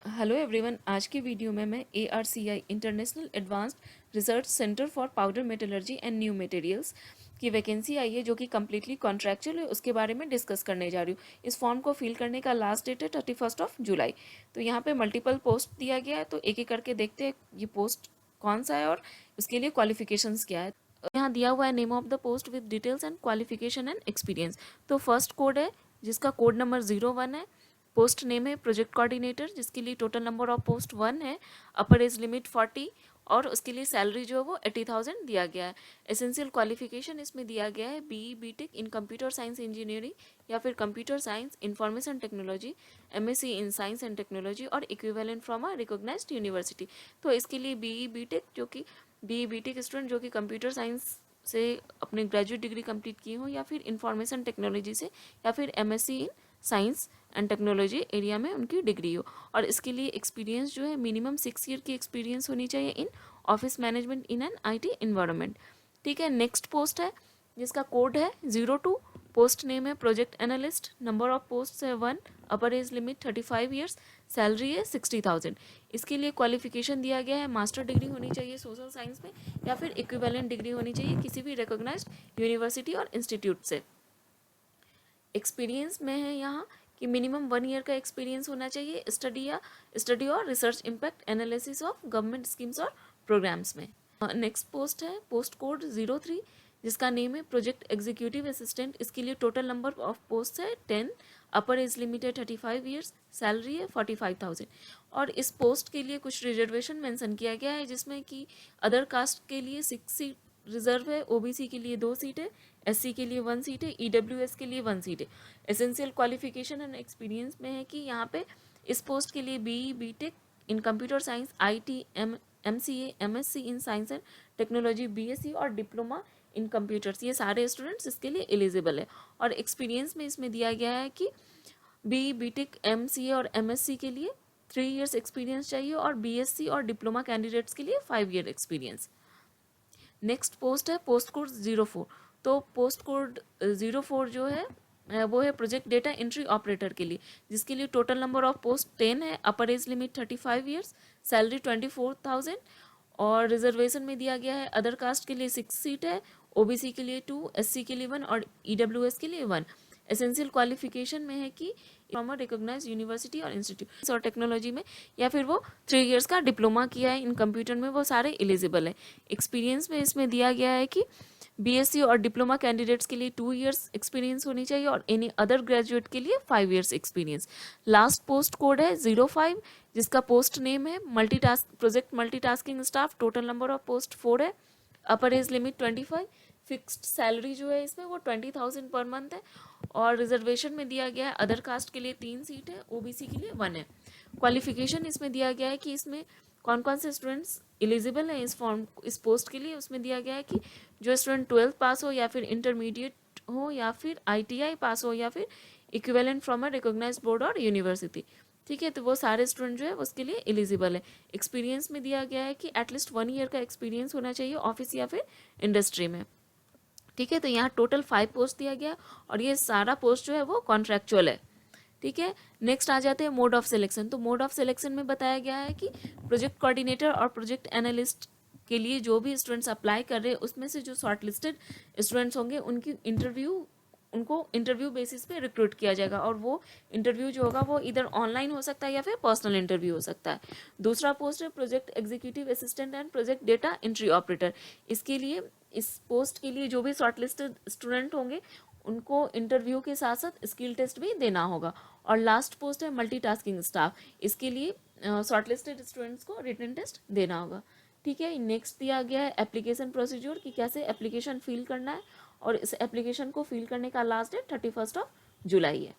Hello everyone, आज की video में मैं ARCI international advanced research centre for powder metallurgy and new materials की वैकेंसी आई है जो कि कम्प्लीटली कॉन्ट्रैक्चुअल है, उसके बारे में डिस्कस करने जा रही हूँ। इस फॉर्म को फिल करने का लास्ट डेट है 31 जुलाई। तो यहाँ पे मल्टीपल पोस्ट दिया गया है, तो एक एक करके देखते हैं ये पोस्ट कौन सा है और उसके लिए क्वालिफिकेशंस क्या है। यहाँ दिया हुआ है name of the post with details and qualification and experience. तो फर्स्ट कोड है जिसका कोड नंबर 01 है। पोस्ट नेम है प्रोजेक्ट कोऑर्डिनेटर, जिसके लिए टोटल नंबर ऑफ पोस्ट 1 है। अपर एज लिमिट 40 और उसके लिए सैलरी जो है वो 80,000 दिया गया है। एसेंशियल क्वालिफिकेशन इसमें दिया गया है BE BTech in computer science engineering या फिर computer science information technology, MSc in science and technology or equivalent from a recognised university. तो इसके लिए BE BTech जो कि BE BTech स्टूडेंट जो कि कंप्यूटर साइंस से अपने ग्रेजुएट डिग्री कंप्लीट की हो या फिर इंफॉर्मेशन टेक्नोलॉजी से या फिर MSc in science and technology area में उनकी डिग्री हो। और इसके लिए एक्सपीरियंस जो है मिनिमम 6 ईयर की एक्सपीरियंस होनी चाहिए in office management in an IT environment. ठीक है, नेक्स्ट पोस्ट है जिसका कोड है 02। पोस्ट नेम है project analyst, number of post है 1, अपर एज लिमिट 35 ईयर्स, सैलरी है 60,000। इसके लिए क्वालिफिकेशन दिया गया है मास्टर डिग्री होनी चाहिए सोशल साइंस में या फिर इक्विवेलेंट डिग्री होनी चाहिए किसी भी रिकॉग्नाइज्ड यूनिवर्सिटी और इंस्टीट्यूट से। एक्सपीरियंस में है यहाँ कि मिनिमम 1 ईयर का एक्सपीरियंस होना चाहिए स्टडी और research impact analysis of government schemes और प्रोग्राम्स में। नेक्स्ट पोस्ट है पोस्ट कोड 03 जिसका नेम है प्रोजेक्ट एग्जीक्यूटिव असिस्टेंट। इसके लिए टोटल नंबर ऑफ पोस्ट है 10, अपर एज लिमिट है 35 ईयर्स, सैलरी है 45,000। और इस पोस्ट के लिए कुछ रिजर्वेशन मेंशन किया गया है जिसमें कि अदर कास्ट के लिए 6 सीट रिजर्व है, OBC के लिए 2 सीट है, SC के लिए 1 सीट है, EWS के लिए 1 सीट है। एसेंशियल क्वालिफिकेशन एंड एक्सपीरियंस में है कि यहाँ पे इस पोस्ट के लिए BE BTech in computer science, IT, MCA, MSc in science and technology, BSc और डिप्लोमा इन कंप्यूटर्स, ये सारे स्टूडेंट्स इसके लिए एलिजिबल है। और एक्सपीरियंस में इसमें दिया गया है कि BE BTech, MCA और MSc के लिए 3 ईयर्स एक्सपीरियंस चाहिए और BSc और डिप्लोमा कैंडिडेट्स के लिए 5 ईयर एक्सपीरियंस। नेक्स्ट पोस्ट है पोस्ट कोड 04। तो पोस्ट कोड 04 जो है वो है प्रोजेक्ट डेटा एंट्री ऑपरेटर के लिए, जिसके लिए टोटल नंबर ऑफ पोस्ट 10 है, अपर एज लिमिट 35 ईयर्स, सैलरी 24,000। और रिजर्वेशन में दिया गया है अदर कास्ट के लिए 6 सीट है, OBC के लिए 2, SC के लिए 1 और EWS के लिए 1। एसेंशियल क्वालिफिकेशन में है कि फ्रॉम अ रिकॉग्नाइज्ड यूनिवर्सिटी और इंस्टीट्यूट और टेक्नोलॉजी में या फिर वो 3 इयर्स का डिप्लोमा किया है इन कंप्यूटर में, वो सारे एलिजिबल है। एक्सपीरियंस में इसमें दिया गया है कि BSc और डिप्लोमा कैंडिडेट्स के लिए 2 इयर्स एक्सपीरियंस होनी चाहिए और एनी अदर ग्रेजुएट के लिए 5 years experience. Last post code है 05 जिसका पोस्ट नेम है project multitasking staff, total number of post 4 है, अपर एज लिमिट 25, फिक्स्ड सैलरी जो है इसमें वो 20,000 पर मंथ है। और रिजर्वेशन में दिया गया है अदर कास्ट के लिए 3 सीट है, OBC के लिए 1 है। क्वालिफिकेशन इसमें दिया गया है कि इसमें कौन कौन से स्टूडेंट्स एलिजिबल हैं इस पोस्ट के लिए। उसमें दिया गया है कि जो स्टूडेंट 12th पास हो या फिर इंटरमीडिएट हो या फिर ITI पास हो या फिर equivalent from a recognised board और यूनिवर्सिटी। ठीक है, तो वो सारे स्टूडेंट जो है उसके लिए एलिजिबल है। एक्सपीरियंस में दिया गया है कि एटलीस्ट 1 ईयर का एक्सपीरियंस होना चाहिए ऑफिस या फिर इंडस्ट्री में। ठीक है, तो यहाँ टोटल 5 पोस्ट दिया गया और ये सारा पोस्ट जो है वो कॉन्ट्रैक्चुअल है। ठीक है, नेक्स्ट आ जाते हैं मोड ऑफ सिलेक्शन। तो मोड ऑफ सिलेक्शन में बताया गया है कि प्रोजेक्ट कोऑर्डिनेटर और प्रोजेक्ट एनालिस्ट के लिए जो भी स्टूडेंट्स अप्लाई कर रहे हैं उसमें से जो शॉर्टलिस्टेड स्टूडेंट्स होंगे उनको इंटरव्यू बेसिस पे रिक्रूट किया जाएगा और वो इंटरव्यू जो होगा वो इधर ऑनलाइन हो सकता है या फिर पर्सनल इंटरव्यू हो सकता है। दूसरा पोस्ट है project executive assistant and project data entry operator. इसके लिए इस पोस्ट के लिए जो भी शॉर्टलिस्टेड स्टूडेंट होंगे उनको इंटरव्यू के साथ साथ स्किल टेस्ट भी देना होगा। और लास्ट पोस्ट है मल्टीटास्किंग स्टाफ। इसके लिए शॉर्टलिस्टेड स्टूडेंट्स को रिटन टेस्ट देना होगा। ठीक है, नेक्स्ट दिया गया है एप्लीकेशन प्रोसीजर कि कैसे एप्लीकेशन फिल करना है और इस एप्लीकेशन को फिल करने का लास्ट डेट 31 जुलाई है।